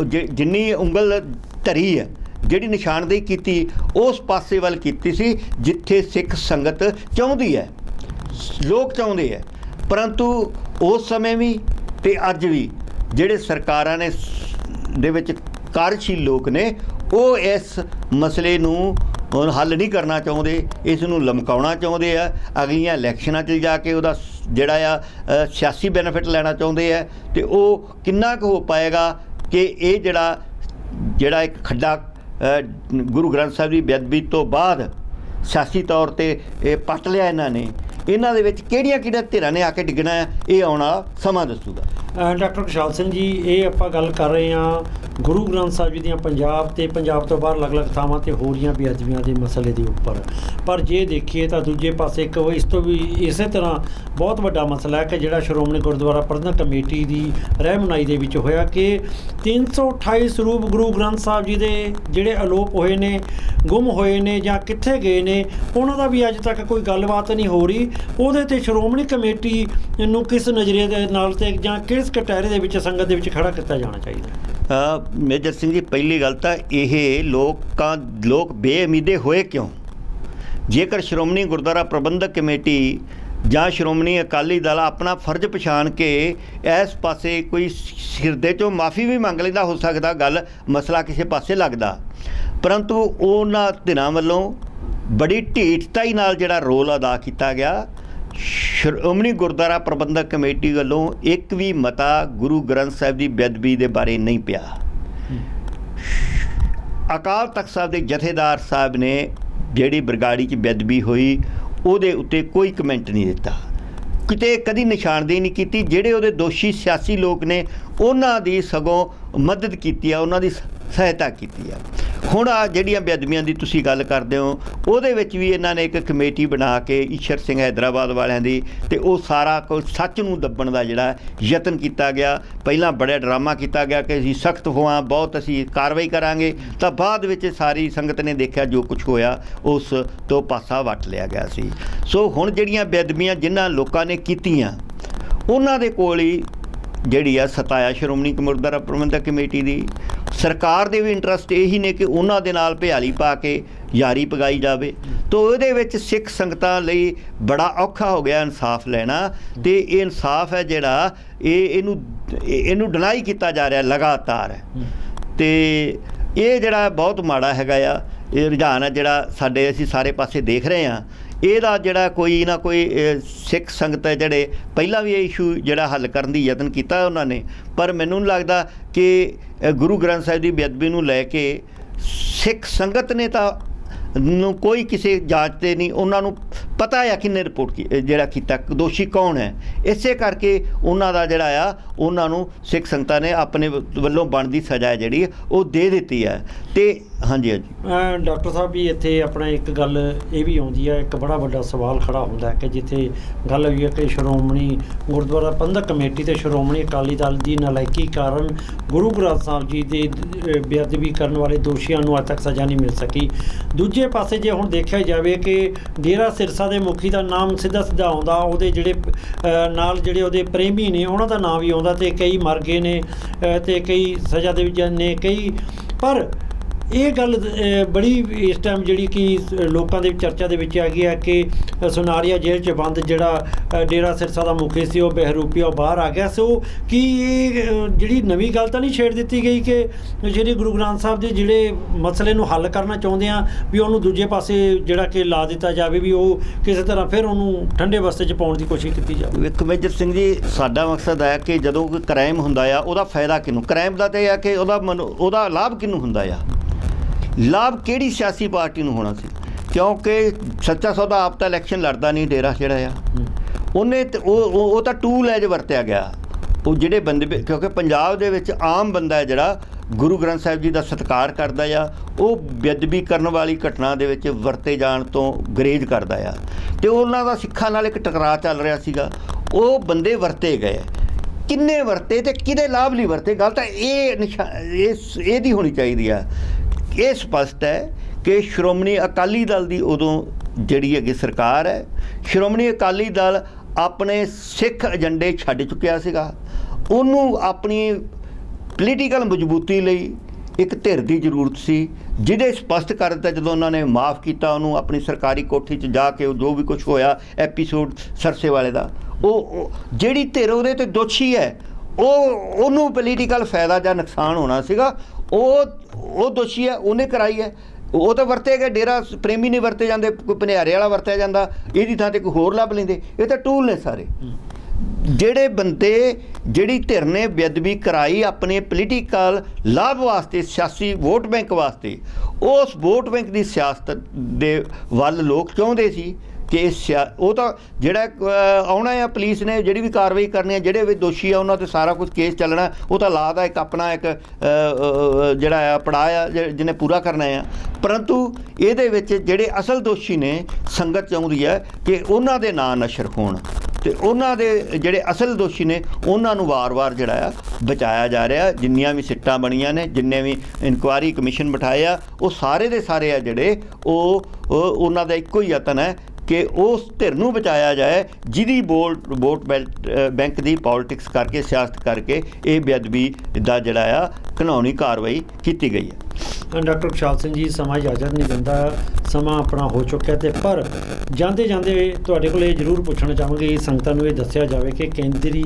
ਜਿੰਨੀ ਉਂਗਲ ਧਰੀ ਹੈ, ਜਿਹੜੀ ਨਿਸ਼ਾਨਦੇਹੀ ਕੀਤੀ, ਉਸ ਪਾਸੇ ਵੱਲ ਕੀਤੀ ਸੀ ਜਿੱਥੇ ਸਿੱਖ ਸੰਗਤ ਚਾਹੁੰਦੀ ਹੈ, ਲੋਕ ਚਾਹੁੰਦੇ ਹੈ। ਪਰੰਤੂ ਉਸ ਸਮੇਂ ਵੀ ਅਤੇ ਅੱਜ ਵੀ ਜਿਹੜੇ ਸਰਕਾਰਾਂ ਨੇ ਦੇ ਵਿੱਚ ਕਾਰਜਸ਼ੀਲ ਲੋਕ ਨੇ, ਉਹ ਇਸ ਮਸਲੇ ਨੂੰ ਹੁਣ ਹੱਲ ਨਹੀਂ ਕਰਨਾ ਚਾਹੁੰਦੇ, ਇਸ ਨੂੰ ਲਮਕਾਉਣਾ ਚਾਹੁੰਦੇ ਆ। ਅਗਲੀਆਂ ਇਲੈਕਸ਼ਨਾਂ 'ਚ ਜਾ ਕੇ ਉਹਦਾ ਜਿਹੜਾ ਆ ਸਿਆਸੀ ਬੈਨੀਫਿਟ ਲੈਣਾ ਚਾਹੁੰਦੇ ਆ, ਅਤੇ ਉਹ ਕਿੰਨਾ ਕੁ ਹੋ ਪਾਏਗਾ ਕਿ ਇਹ ਜਿਹੜਾ ਇੱਕ ਖੱਡਾ ਗੁਰੂ ਗ੍ਰੰਥ ਸਾਹਿਬ ਦੀ ਬੇਅਦਬੀ ਤੋਂ ਬਾਅਦ ਸਿਆਸੀ ਤੌਰ 'ਤੇ ਇਹ ਪੱਟ ਲਿਆ ਇਹਨਾਂ ਦੇ ਵਿੱਚ ਕਿਹੜੀਆਂ ਧਿਰਾਂ ਨੇ ਆ ਕੇ ਡਿੱਗਣਾ ਹੈ, ਇਹ ਆਉਣਾ ਸਮਾਂ ਦੱਸੂਗਾ। ਡਾਕਟਰ ਖੁਸ਼ਹਾਲ ਸਿੰਘ ਜੀ, ਇਹ ਆਪਾਂ ਗੱਲ ਕਰ ਰਹੇ ਹਾਂ ਗੁਰੂ ਗ੍ਰੰਥ ਸਾਹਿਬ ਜੀ ਦੀਆਂ ਪੰਜਾਬ ਤੇ ਪੰਜਾਬ ਤੋਂ ਬਾਹਰ ਅਲੱਗ-ਅਲੱਗ ਥਾਵਾਂ 'ਤੇ ਹੋ ਰਹੀਆਂ ਬੇਅਦਬੀਆਂ ਦੇ ਮਸਲੇ ਦੇ ਉੱਪਰ। ਪਰ ਜੇ ਦੇਖੀਏ ਤਾਂ ਦੂਜੇ ਪਾਸੇ ਇੱਕ ਇਸ ਤੋਂ ਵੀ ਇਸੇ ਤਰ੍ਹਾਂ ਬਹੁਤ ਵੱਡਾ ਮਸਲਾ ਹੈ ਕਿ ਜਿਹੜਾ ਸ਼੍ਰੋਮਣੀ ਗੁਰਦੁਆਰਾ ਪ੍ਰਬੰਧਕ ਕਮੇਟੀ ਦੀ ਰਹਿਨੁਮਾਈ ਦੇ ਵਿੱਚ ਹੋਇਆ ਕਿ 328 ਸਰੂਪ ਗੁਰੂ ਗ੍ਰੰਥ ਸਾਹਿਬ ਜੀ ਦੇ ਜਿਹੜੇ ਅਲੋਪ ਹੋਏ ਨੇ, ਗੁੰਮ ਹੋਏ ਨੇ ਜਾਂ ਕਿੱਥੇ ਗਏ ਨੇ, ਉਹਨਾਂ ਦਾ ਵੀ ਅੱਜ ਤੱਕ ਕੋਈ ਗੱਲਬਾਤ ਨਹੀਂ ਹੋ ਰਹੀ। ਉਹਦੇ 'ਤੇ ਸ਼੍ਰੋਮਣੀ ਕਮੇਟੀ ਨੂੰ ਕਿਸ ਨਜ਼ਰੀਏ ਦੇ ਨਾਲ ਤੇ ਜਾਂ ਕਿਸ ਕਟਹਿਰੇ ਦੇ ਵਿੱਚ ਸੰਗਤ ਦੇ ਵਿੱਚ ਖੜਾ ਕੀਤਾ ਜਾਣਾ ਚਾਹੀਦਾ? ਮੇਜਰ ਸਿੰਘ ਜੀ, ਪਹਿਲੀ ਗੱਲ ਤਾਂ ਇਹ ਲੋਕ ਬੇਉਮੀਦੇ ਹੋਏ ਕਿਉਂ? ਜੇਕਰ ਸ਼੍ਰੋਮਣੀ ਗੁਰਦੁਆਰਾ ਪ੍ਰਬੰਧਕ ਕਮੇਟੀ ਜਾਂ ਸ਼੍ਰੋਮਣੀ ਅਕਾਲੀ ਦਲ ਆਪਣਾ ਫਰਜ਼ ਪਛਾਣ ਕੇ ਇਸ ਪਾਸੇ ਕੋਈ ਹਿਰਦੇ 'ਚੋਂ ਮਾਫੀ ਵੀ ਮੰਗ ਲੈਂਦਾ, ਹੋ ਸਕਦਾ ਮਸਲਾ ਕਿਸੇ ਪਾਸੇ ਲੱਗਦਾ, ਪਰੰਤੂ ਉਹਨਾਂ ਧਿਰਾਂ ਵੱਲੋਂ ਬੜੀ ਢੀਠਤਾਈ ਨਾਲ ਜਿਹੜਾ ਰੋਲ ਅਦਾ ਕੀਤਾ ਗਿਆ। ਸ਼੍ਰੋਮਣੀ ਗੁਰਦੁਆਰਾ ਪ੍ਰਬੰਧਕ ਕਮੇਟੀ ਵੱਲੋਂ ਇੱਕ ਵੀ ਮਤਾ ਗੁਰੂ ਗ੍ਰੰਥ ਸਾਹਿਬ ਦੀ ਬੇਅਦਬੀ ਦੇ ਬਾਰੇ ਨਹੀਂ ਪਿਆ। ਅਕਾਲ ਤਖਤ ਸਾਹਿਬ ਦੇ ਜਥੇਦਾਰ ਸਾਹਿਬ ਨੇ ਜਿਹੜੀ ਬਰਗਾੜੀ 'ਚ ਬੇਅਦਬੀ ਹੋਈ ਉਹਦੇ ਉੱਤੇ ਕੋਈ ਕਮੈਂਟ ਨਹੀਂ ਦਿੱਤਾ, ਕਿਤੇ ਕਦੀ ਨਿਸ਼ਾਨਦੇਹੀ ਨਹੀਂ ਕੀਤੀ। ਜਿਹੜੇ ਉਹਦੇ ਦੋਸ਼ੀ ਸਿਆਸੀ ਲੋਕ ਨੇ ਉਹਨਾਂ ਦੀ ਸਗੋਂ ਮਦਦ ਕੀਤੀ ਆ, ਉਹਨਾਂ ਦੀ ਸਹਾਇਤਾ ਕੀਤੀ ਆ। ਹੁਣ ਆ ਜਿਹੜੀਆਂ ਬੇਅਦਬੀਆਂ ਦੀ ਤੁਸੀਂ ਗੱਲ ਕਰਦੇ ਹੋ, ਉਹਦੇ ਵਿੱਚ ਵੀ ਇਹਨਾਂ ਨੇ ਇੱਕ ਕਮੇਟੀ ਬਣਾ ਕੇ ਈਸ਼ਰ ਸਿੰਘ ਹੈਦਰਾਬਾਦ ਵਾਲਿਆਂ ਦੀ, ਅਤੇ ਉਹ ਸਾਰਾ ਕੁਝ ਸੱਚ ਨੂੰ ਦੱਬਣ ਦਾ ਜਿਹੜਾ ਯਤਨ ਕੀਤਾ ਗਿਆ। ਪਹਿਲਾਂ ਬੜਾ ਡਰਾਮਾ ਕੀਤਾ ਗਿਆ ਕਿ ਅਸੀਂ ਸਖਤ ਹੋਵਾਂ, ਬਹੁਤ ਅਸੀਂ ਕਾਰਵਾਈ ਕਰਾਂਗੇ, ਤਾਂ ਬਾਅਦ ਵਿੱਚ ਸਾਰੀ ਸੰਗਤ ਨੇ ਦੇਖਿਆ ਜੋ ਕੁਝ ਹੋਇਆ ਉਸ ਤੋਂ ਪਾਸਾ ਵੱਟ ਲਿਆ ਗਿਆ ਸੀ। ਸੋ ਹੁਣ ਜਿਹੜੀਆਂ ਬੇਅਦਬੀਆਂ ਜਿਨ੍ਹਾਂ ਲੋਕਾਂ ਨੇ ਕੀਤੀਆਂ, ਉਹਨਾਂ ਦੇ ਕੋਲ ਹੀ ਜਿਹੜੀ ਆ ਸਤਾਇਆ ਸ਼੍ਰੋਮਣੀ ਗੁਰਦੁਆਰਾ ਪ੍ਰਬੰਧਕ ਕਮੇਟੀ ਦੀ। ਸਰਕਾਰ ਦੇ ਵੀ ਇੰਟਰਸਟ ਇਹੀ ਨੇ ਕਿ ਉਹਨਾਂ ਦੇ ਨਾਲ ਭਿਆਲੀ ਪਾ ਕੇ ਯਾਰੀ ਪਗਾਈ ਜਾਵੇ, ਤਾਂ ਉਹਦੇ ਵਿੱਚ ਸਿੱਖ ਸੰਗਤਾਂ ਲਈ ਬੜਾ ਔਖਾ ਹੋ ਗਿਆ ਇਨਸਾਫ ਲੈਣਾ। ਅਤੇ ਇਹ ਇਨਸਾਫ ਹੈ ਜਿਹੜਾ ਇਹਨੂੰ ਡਿਨਾਈ ਕੀਤਾ ਜਾ ਰਿਹਾ ਲਗਾਤਾਰ, ਅਤੇ ਇਹ ਜਿਹੜਾ ਬਹੁਤ ਮਾੜਾ ਹੈਗਾ ਆ। ਇਹ ਰੁਝਾਨ ਹੈ ਜਿਹੜਾ ਅਸੀਂ ਸਾਰੇ ਪਾਸੇ ਦੇਖ ਰਹੇ ਹਾਂ। ਇਹਦਾ ਜਿਹੜਾ ਕੋਈ ਨਾ ਕੋਈ ਸਿੱਖ ਸੰਗਤ ਹੈ ਜਿਹੜੇ ਪਹਿਲਾਂ ਵੀ ਇਹ ਇਸ਼ੂ ਜਿਹੜਾ ਹੱਲ ਕਰਨ ਦੀ ਯਤਨ ਕੀਤਾ ਉਹਨਾਂ ਨੇ, ਪਰ ਮੈਨੂੰ ਨਹੀਂ ਲੱਗਦਾ ਕਿ ਗੁਰੂ ਗ੍ਰੰਥ ਸਾਹਿਬ ਦੀ ਬੇਅਦਬੀ ਨੂੰ ਲੈ ਕੇ ਸਿੱਖ ਸੰਗਤ ਨੇ ਤਾਂ ਨੂੰ ਕੋਈ ਕਿਸੇ ਜਾਂਚ 'ਤੇ ਨਹੀਂ, ਉਹਨਾਂ ਨੂੰ ਪਤਾ ਆ ਕਿੰਨੇ ਰਿਪੋਰਟ ਜਿਹੜਾ ਕੀਤਾ, ਦੋਸ਼ੀ ਕੌਣ ਹੈ। ਇਸੇ ਕਰਕੇ ਉਹਨਾਂ ਦਾ ਜਿਹੜਾ ਆ ਉਹਨਾਂ ਨੂੰ ਸਿੱਖ ਸੰਗਤਾਂ ਨੇ ਆਪਣੇ ਵੱਲੋਂ ਬਣਦੀ ਸਜ਼ਾ ਜਿਹੜੀ ਉਹ ਦੇ ਦਿੱਤੀ ਹੈ। ਅਤੇ ਹਾਂਜੀ ਡਾਕਟਰ ਸਾਹਿਬ ਜੀ, ਇੱਥੇ ਆਪਣਾ ਇੱਕ ਗੱਲ ਇਹ ਵੀ ਆਉਂਦੀ ਹੈ, ਇੱਕ ਬੜਾ ਵੱਡਾ ਸਵਾਲ ਖੜਾ ਹੁੰਦਾ ਕਿ ਜਿੱਥੇ ਗੱਲ ਹੋਈ ਹੈ ਕਿ ਸ਼੍ਰੋਮਣੀ ਗੁਰਦੁਆਰਾ ਪ੍ਰਬੰਧਕ ਕਮੇਟੀ ਅਤੇ ਸ਼੍ਰੋਮਣੀ ਅਕਾਲੀ ਦਲ ਦੀ ਨਲਾਇਕੀ ਕਾਰਨ ਗੁਰੂ ਗ੍ਰੰਥ ਸਾਹਿਬ ਜੀ ਦੇ ਬੇਅਦਬੀ ਕਰਨ ਵਾਲੇ ਦੋਸ਼ੀਆਂ ਨੂੰ ਅੱਜ ਤੱਕ ਸਜ਼ਾ ਨਹੀਂ ਮਿਲ ਸਕੀ। ਦੂਜੇ ਪਾਸੇ ਜੇ ਹੁਣ ਦੇਖਿਆ ਜਾਵੇ ਕਿ ਡੇਰਾ ਸਿਰਸਾ ਦੇ ਮੁਖੀ ਦਾ ਨਾਮ ਸਿੱਧਾ ਆਉਂਦਾ, ਉਹਦੇ ਜਿਹੜੇ ਨਾਲ ਜਿਹੜੇ ਉਹਦੇ ਪ੍ਰੇਮੀ ਨੇ ਉਹਨਾਂ ਦਾ ਨਾਮ ਵੀ ਆਉਂਦਾ, ਅਤੇ ਕਈ ਮਰ ਗਏ ਨੇ ਅਤੇ ਕਈ ਸਜ਼ਾ ਦੇ ਵਿੱਚ ਨੇ ਕਈ। ਪਰ ਇਹ ਗੱਲ ਬੜੀ ਇਸ ਟਾਈਮ ਜਿਹੜੀ ਕਿ ਲੋਕਾਂ ਦੇ ਚਰਚਾ ਦੇ ਵਿੱਚ ਆ ਗਈ ਹੈ ਕਿ ਸੁਨਾਰੀਆ ਜੇਲ੍ਹ 'ਚ ਬੰਦ ਜਿਹੜਾ ਡੇਰਾ ਸਿਰਸਾ ਦਾ ਮੁਖੀ ਸੀ ਉਹ ਬਹਿਰੂਪੀਆ ਬਾਹਰ ਆ ਗਿਆ। ਸੋ ਕੀ ਇਹ ਜਿਹੜੀ ਨਵੀਂ ਗੱਲ ਤਾਂ ਨਹੀਂ ਛੇੜ ਦਿੱਤੀ ਗਈ ਕਿ ਸ਼੍ਰੀ ਗੁਰੂ ਗ੍ਰੰਥ ਸਾਹਿਬ ਦੇ ਜਿਹੜੇ ਮਸਲੇ ਨੂੰ ਹੱਲ ਕਰਨਾ ਚਾਹੁੰਦੇ ਆ ਵੀ ਉਹਨੂੰ ਦੂਜੇ ਪਾਸੇ ਜਿਹੜਾ ਕਿ ਲਾ ਦਿੱਤਾ ਜਾਵੇ, ਵੀ ਉਹ ਕਿਸੇ ਤਰ੍ਹਾਂ ਫਿਰ ਉਹਨੂੰ ਠੰਡੇ ਬਸਤੇ 'ਚ ਪਾਉਣ ਦੀ ਕੋਸ਼ਿਸ਼ ਕੀਤੀ ਜਾਵੇ? ਵੇਖੋ ਮੇਜਰ ਸਿੰਘ ਜੀ, ਸਾਡਾ ਮਕਸਦ ਹੈ ਕਿ ਜਦੋਂ ਕੋਈ ਕ੍ਰਾਈਮ ਹੁੰਦਾ ਆ ਉਹਦਾ ਫਾਇਦਾ ਕਿਹਨੂੰ, ਕ੍ਰਾਈਮ ਦਾ ਤਾਂ ਇਹ ਹੈ ਕਿ ਉਹਦਾ ਲਾਭ ਕਿਹਨੂੰ ਹੁੰਦਾ ਆ। ਲਾਭ ਕਿਹੜੀ ਸਿਆਸੀ ਪਾਰਟੀ ਨੂੰ ਹੋਣਾ ਸੀ, ਕਿਉਂਕਿ ਸੱਚਾ ਸੌਦਾ ਆਪ ਤਾਂ ਇਲੈਕਸ਼ਨ ਲੜਦਾ ਨਹੀਂ, ਡੇਰਾ ਜਿਹੜਾ ਆ ਉਹਨੇ ਉਹ ਤਾਂ ਟੂਲ ਐਜ ਵਰਤਿਆ ਗਿਆ। ਉਹ ਜਿਹੜੇ ਬੰਦੇ, ਕਿਉਂਕਿ ਪੰਜਾਬ ਦੇ ਵਿੱਚ ਆਮ ਬੰਦਾ ਹੈ ਜਿਹੜਾ ਗੁਰੂ ਗ੍ਰੰਥ ਸਾਹਿਬ ਜੀ ਦਾ ਸਤਿਕਾਰ ਕਰਦਾ ਆ, ਉਹ ਬੇਅਦਬੀ ਕਰਨ ਵਾਲੀ ਘਟਨਾ ਦੇ ਵਿੱਚ ਵਰਤੇ ਜਾਣ ਤੋਂ ਗੁਰੇਜ਼ ਕਰਦਾ ਆ, ਅਤੇ ਉਹਨਾਂ ਦਾ ਸਿੱਖਾਂ ਨਾਲ ਇੱਕ ਟਕਰਾਅ ਚੱਲ ਰਿਹਾ ਸੀਗਾ। ਉਹ ਬੰਦੇ ਵਰਤੇ ਗਏ, ਕਿੰਨੇ ਵਰਤੇ ਅਤੇ ਕਿਹਦੇ ਲਾਭ ਲਈ ਵਰਤੇ, ਗੱਲ ਤਾਂ ਇਹਦੀ ਹੋਣੀ ਚਾਹੀਦੀ ਆ। ਇਹ ਸਪਸ਼ਟ ਹੈ ਕਿ ਸ਼੍ਰੋਮਣੀ ਅਕਾਲੀ ਦਲ ਦੀ ਉਦੋਂ ਜਿਹੜੀ ਹੈਗੀ ਸਰਕਾਰ ਹੈ, ਸ਼੍ਰੋਮਣੀ ਅਕਾਲੀ ਦਲ ਆਪਣੇ ਸਿੱਖ ਏਜੰਡੇ ਛੱਡ ਚੁੱਕਿਆ ਸੀਗਾ। ਉਹਨੂੰ ਆਪਣੀ ਪੋਲੀਟੀਕਲ ਮਜ਼ਬੂਤੀ ਲਈ ਇੱਕ ਧਿਰ ਦੀ ਜ਼ਰੂਰਤ ਸੀ, ਜਿਹਦੇ ਸਪਸ਼ਟ ਕਰ ਦਿੱਤਾ ਜਦੋਂ ਉਹਨਾਂ ਨੇ ਮਾफ़ ਕੀਤਾ ਉਹਨੂੰ ਆਪਣੀ ਸਰਕਾਰੀ ਕੋਠੀ 'ਚ ਜਾ ਕੇ। ਜੋ ਵੀ ਕੁਝ ਹੋਇਆ ਐਪੀਸੋਡ ਸਰਸੇ ਵਾਲੇ ਦਾ, ਉਹ ਜਿਹੜੀ ਧਿਰ ਉਹਦੇ 'ਤੇ ਦੋਸ਼ੀ ਹੈ ਉਹਨੂੰ ਪੋਲੀਟੀਕਲ ਫਾਇਦਾ ਜਾਂ ਨੁਕਸਾਨ ਹੋਣਾ ਸੀਗਾ, ਉਹ ਦੋਸ਼ੀ ਹੈ, ਉਹਨੇ ਕਰਾਈ ਹੈ। ਉਹ ਤਾਂ ਵਰਤੇ ਗਏ, ਡੇਰਾ ਪ੍ਰੇਮੀ ਨਹੀਂ ਵਰਤੇ ਜਾਂਦੇ, ਕੋਈ ਭਨਿਆਰੇ ਵਾਲਾ ਵਰਤਿਆ ਜਾਂਦਾ, ਇਹਦੀ ਥਾਂ ਤੇ ਕੋਈ ਹੋਰ ਲੱਭ ਲੈਂਦੇ। ਇਹ ਤਾਂ ਟੂਲ ਨੇ ਸਾਰੇ। ਜਿਹੜੇ ਬੰਦੇ, ਜਿਹੜੀ ਧਿਰ ਨੇ ਬੇਅਦਬੀ ਕਰਾਈ ਆਪਣੇ ਪੋਲੀਟੀਕਲ ਲਾਭ ਵਾਸਤੇ, ਸਿਆਸੀ ਵੋਟ ਬੈਂਕ ਵਾਸਤੇ, ਉਸ ਵੋਟ ਬੈਂਕ ਦੀ ਸਿਆਸਤ ਦੇ ਵੱਲ ਲੋਕ ਚਾਹੁੰਦੇ ਸੀ ਕਿ ਉਹ ਤਾਂ ਜਿਹੜਾ ਆਉਣਾ ਆ, ਪੁਲਿਸ ਨੇ ਜਿਹੜੀ ਵੀ ਕਾਰਵਾਈ ਕਰਨੀ ਹੈ, ਜਿਹੜੇ ਵੀ ਦੋਸ਼ੀ ਆ ਉਹਨਾਂ 'ਤੇ ਸਾਰਾ ਕੁਝ ਕੇਸ ਚੱਲਣਾ, ਉਹ ਤਾਂ ਲਾ ਦਾ ਇੱਕ ਆਪਣਾ ਇੱਕ ਜਿਹੜਾ ਆ ਪੜਾਅ ਆ ਜਿਹਨੇ ਪੂਰਾ ਕਰਨਾ ਆ। ਪਰੰਤੂ ਇਹਦੇ ਵਿੱਚ ਜਿਹੜੇ ਅਸਲ ਦੋਸ਼ੀ ਨੇ, ਸੰਗਤ ਚਾਹੁੰਦੀ ਹੈ ਕਿ ਉਹਨਾਂ ਦੇ ਨਾਂ ਨਸ਼ਰ ਹੋਣ, ਅਤੇ ਉਹਨਾਂ ਦੇ ਜਿਹੜੇ ਅਸਲ ਦੋਸ਼ੀ ਨੇ ਉਹਨਾਂ ਨੂੰ ਵਾਰ-ਵਾਰ ਜਿਹੜਾ ਆ ਬਚਾਇਆ ਜਾ ਰਿਹਾ। ਜਿੰਨੀਆਂ ਵੀ ਸਿੱਟਾਂ ਬਣੀਆਂ ਨੇ, ਜਿੰਨੇ ਵੀ ਇਨਕੁਆਇਰੀ ਕਮਿਸ਼ਨ ਬਿਠਾਏ ਆ, ਉਹ ਸਾਰੇ ਦੇ ਸਾਰੇ ਆ ਜਿਹੜੇ ਉਹ ਉਹਨਾਂ ਦਾ ਇੱਕੋ ਹੀ ਯਤਨ ਹੈ ਕਿ ਉਸ ਧਿਰ ਨੂੰ ਬਚਾਇਆ ਜਾਏ ਜਿਹਦੀ ਵੋਟ ਬੈਂਕ ਦੀ ਪੋਲੀਟਿਕਸ ਕਰਕੇ, ਸਿਆਸਤ ਕਰਕੇ ਇਹ ਬੇਅਦਬੀ ਦਾ ਜਿਹੜਾ ਆ ਘਿਨਾਉਣੀ ਕਾਰਵਾਈ ਕੀਤੀ ਗਈ ਹੈ। ਡਾਕਟਰ ਖੁਸ਼ਹਾਲ ਸਿੰਘ ਜੀ, ਸਮਾਂ ਇਜਾਜ਼ਤ ਨਹੀਂ ਦਿੰਦਾ, ਸਮਾਂ ਆਪਣਾ ਹੋ ਚੁੱਕਿਆ, ਅਤੇ ਪਰ ਜਾਂਦੇ ਜਾਂਦੇ ਤੁਹਾਡੇ ਕੋਲ ਇਹ ਜ਼ਰੂਰ ਪੁੱਛਣਾ ਚਾਹਾਂਗੇ, ਸੰਗਤਾਂ ਨੂੰ ਇਹ ਦੱਸਿਆ ਜਾਵੇ ਕਿ ਕੇਂਦਰੀ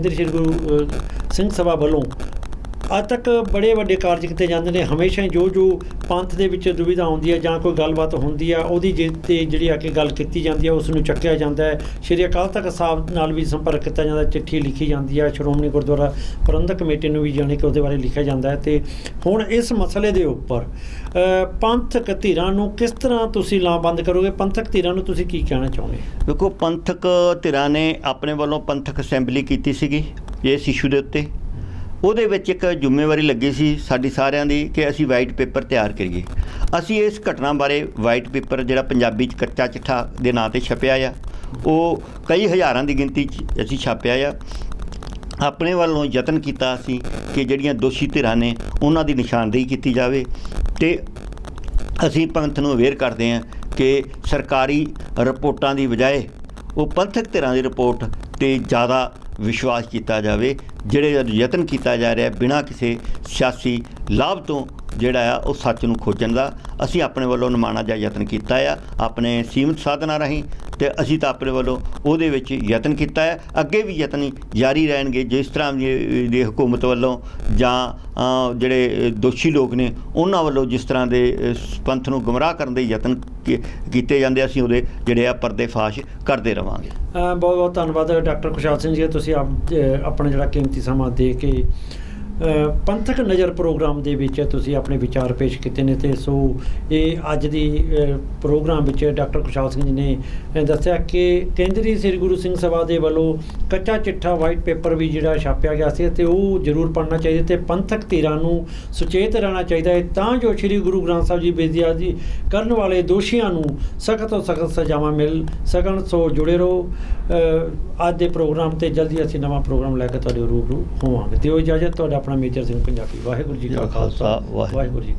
ਸ਼੍ਰੀ ਗੁਰੂ ਸਿੰਘ ਸਭਾ ਵੱਲੋਂ ਅੱਜ ਤੱਕ ਬੜੇ ਵੱਡੇ ਕਾਰਜ ਕੀਤੇ ਜਾਂਦੇ ਨੇ। ਹਮੇਸ਼ਾ ਹੀ ਜੋ ਪੰਥ ਦੇ ਵਿੱਚ ਦੁਵਿਧਾ ਆਉਂਦੀ ਹੈ ਜਾਂ ਕੋਈ ਗੱਲਬਾਤ ਹੁੰਦੀ ਆ, ਉਹਦੀ ਤੇ ਜਿਹੜੀ ਆ ਕੇ ਗੱਲ ਕੀਤੀ ਜਾਂਦੀ ਹੈ, ਉਸ ਨੂੰ ਚੱਕਿਆ ਜਾਂਦਾ ਹੈ। ਸ਼੍ਰੀ ਅਕਾਲ ਤਖਤ ਸਾਹਿਬ ਨਾਲ ਵੀ ਸੰਪਰਕ ਕੀਤਾ ਜਾਂਦਾ, ਚਿੱਠੀ ਲਿਖੀ ਜਾਂਦੀ ਹੈ, ਸ਼੍ਰੋਮਣੀ ਗੁਰਦੁਆਰਾ ਪ੍ਰਬੰਧਕ ਕਮੇਟੀ ਨੂੰ ਵੀ ਜਾਣੀ ਕਿ ਉਹਦੇ ਬਾਰੇ ਲਿਖਿਆ ਜਾਂਦਾ ਹੈ। ਅਤੇ ਹੁਣ ਇਸ ਮਸਲੇ ਦੇ ਉੱਪਰ ਪੰਥਕ ਧਿਰਾਂ ਨੂੰ ਕਿਸ ਤਰ੍ਹਾਂ ਤੁਸੀਂ ਲਾਮਬੰਦ ਕਰੋਗੇ? ਪੰਥਕ ਧਿਰਾਂ ਨੂੰ ਤੁਸੀਂ ਕੀ ਕਹਿਣਾ ਚਾਹੁੰਦੇ? ਦੇਖੋ, ਪੰਥਕ ਧਿਰਾਂ ਨੇ ਆਪਣੇ ਵੱਲੋਂ ਪੰਥਕ ਅਸੈਂਬਲੀ ਕੀਤੀ ਸੀਗੀ ਇਸ ਇਸ਼ੂ ਦੇ ਉੱਤੇ। ਉਹਦੇ ਵਿੱਚ ਇੱਕ ਜ਼ਿੰਮੇਵਾਰੀ ਲੱਗੀ ਸੀ ਸਾਡੀ ਸਾਰਿਆਂ ਦੀ ਕਿ ਅਸੀਂ ਵਾਈਟ ਪੇਪਰ ਤਿਆਰ ਕਰੀਏ। ਅਸੀਂ ਇਸ ਘਟਨਾ ਬਾਰੇ ਵਾਈਟ ਪੇਪਰ ਜਿਹੜਾ ਪੰਜਾਬੀ 'ਚ ਕੱਚਾ ਚਿੱਠਾ ਦੇ ਨਾਂ 'ਤੇ ਛਪਿਆ ਆ, ਉਹ ਕਈ ਹਜ਼ਾਰਾਂ ਦੀ ਗਿਣਤੀ 'ਚ ਅਸੀਂ ਛਾਪਿਆ ਆ। ਆਪਣੇ ਵੱਲੋਂ ਯਤਨ ਕੀਤਾ ਅਸੀਂ ਕਿ ਜਿਹੜੀਆਂ ਦੋਸ਼ੀ ਧਿਰਾਂ ਨੇ ਉਹਨਾਂ ਦੀ ਨਿਸ਼ਾਨਦੇਹੀ ਕੀਤੀ ਜਾਵੇ, ਅਤੇ ਅਸੀਂ ਪੰਥ ਨੂੰ ਅਵੇਅਰ ਕਰਦੇ ਹਾਂ ਕਿ ਸਰਕਾਰੀ ਰਿਪੋਰਟਾਂ ਦੀ ਬਜਾਏ ਉਹ ਪੰਥਕ ਧਿਰਾਂ ਦੀ ਰਿਪੋਰਟ 'ਤੇ ਜ਼ਿਆਦਾ ਵਿਸ਼ਵਾਸ ਕੀਤਾ ਜਾਵੇ। ਜਿਹੜੇ ਯਤਨ ਕੀਤਾ ਜਾ ਰਿਹਾ ਬਿਨਾਂ ਕਿਸੇ ਸਿਆਸੀ ਲਾਭ ਤੋਂ ਜਿਹੜਾ ਆ ਉਹ ਸੱਚ ਨੂੰ ਖੋਜਣ ਦਾ, ਅਸੀਂ ਆਪਣੇ ਵੱਲੋਂ ਨਿਮਾਣਾ ਜਿਹਾ ਯਤਨ ਕੀਤਾ ਆ ਆਪਣੇ ਸੀਮਿਤ ਸਾਧਨਾਂ ਰਾਹੀਂ, ਅਤੇ ਅਸੀਂ ਤਾਂ ਆਪਣੇ ਵੱਲੋਂ ਉਹਦੇ ਵਿੱਚ ਯਤਨ ਕੀਤਾ ਹੈ। ਅੱਗੇ ਵੀ ਯਤਨ ਜਾਰੀ ਰਹਿਣਗੇ, ਜਿਸ ਤਰ੍ਹਾਂ ਦੀ ਹਕੂਮਤ ਵੱਲੋਂ ਜਾਂ ਜਿਹੜੇ ਦੋਸ਼ੀ ਲੋਕ ਨੇ ਉਹਨਾਂ ਵੱਲੋਂ ਜਿਸ ਤਰ੍ਹਾਂ ਦੇ ਪੰਥ ਨੂੰ ਗੁੰਮਰਾਹ ਕਰਨ ਦੇ ਯਤਨ ਕੀਤੇ ਜਾਂਦੇ, ਅਸੀਂ ਉਹਦੇ ਜਿਹੜੇ ਆ ਪਰਦੇਫਾਸ਼ ਕਰਦੇ ਰਹਾਂਗੇ। ਬਹੁਤ ਬਹੁਤ ਧੰਨਵਾਦ ਡਾਕਟਰ ਖੁਸ਼ਹਾਲ ਸਿੰਘ ਜੀ, ਤੁਸੀਂ ਆਪਣਾ ਜਿਹੜਾ ਕੀਮਤੀ ਸਮਾਂ ਦੇ ਕੇ ਪੰਥਕ ਨਜ਼ਰ ਪ੍ਰੋਗਰਾਮ ਦੇ ਵਿੱਚ ਤੁਸੀਂ ਆਪਣੇ ਵਿਚਾਰ ਪੇਸ਼ ਕੀਤੇ ਨੇ। ਅਤੇ ਸੋ ਇਹ ਅੱਜ ਦੀ ਪ੍ਰੋਗਰਾਮ ਵਿੱਚ ਡਾਕਟਰ ਖੁਸ਼ਹਾਲ ਸਿੰਘ ਜੀ ਨੇ ਦੱਸਿਆ ਕਿ ਕੇਂਦਰੀ ਸ੍ਰੀ ਗੁਰੂ ਸਿੰਘ ਸਭਾ ਦੇ ਵੱਲੋਂ ਕੱਚਾ ਚਿੱਠਾ ਵਾਈਟ ਪੇਪਰ ਵੀ ਜਿਹੜਾ ਛਾਪਿਆ ਗਿਆ ਸੀ, ਅਤੇ ਉਹ ਜ਼ਰੂਰ ਪੜ੍ਹਨਾ ਚਾਹੀਦਾ, ਅਤੇ ਪੰਥਕ ਧਿਰਾਂ ਨੂੰ ਸੁਚੇਤ ਰਹਿਣਾ ਚਾਹੀਦਾ ਹੈ ਤਾਂ ਜੋ ਸ੍ਰੀ ਗੁਰੂ ਗ੍ਰੰਥ ਸਾਹਿਬ ਜੀ ਬੇਦਬੀ ਕਰਨ ਵਾਲੇ ਦੋਸ਼ੀਆਂ ਨੂੰ ਸਖਤ ਤੋਂ ਸਖਤ ਸਜ਼ਾਵਾਂ ਮਿਲ ਸਕਣ। ਸੋ ਜੁੜੇ ਰਹੋ ਅੱਜ ਦੇ ਪ੍ਰੋਗਰਾਮ 'ਤੇ। ਜਲਦੀ ਅਸੀਂ ਨਵਾਂ ਪ੍ਰੋਗਰਾਮ ਲੈ ਕੇ ਤੁਹਾਡੇ ਰੂਬਰੂ ਹੋਵਾਂਗੇ। ਦਿਓ ਇਜਾਜ਼ਤ। ਤੁਹਾਡਾ ਆਪਣਾ ਮੇਜਰ ਸਿੰਘ ਪੰਜਾਬੀ। ਵਾਹਿਗੁਰੂ ਜੀ ਕਾ ਖਾਲਸਾ, ਵਾਹਿਗੁਰੂ ਜੀ।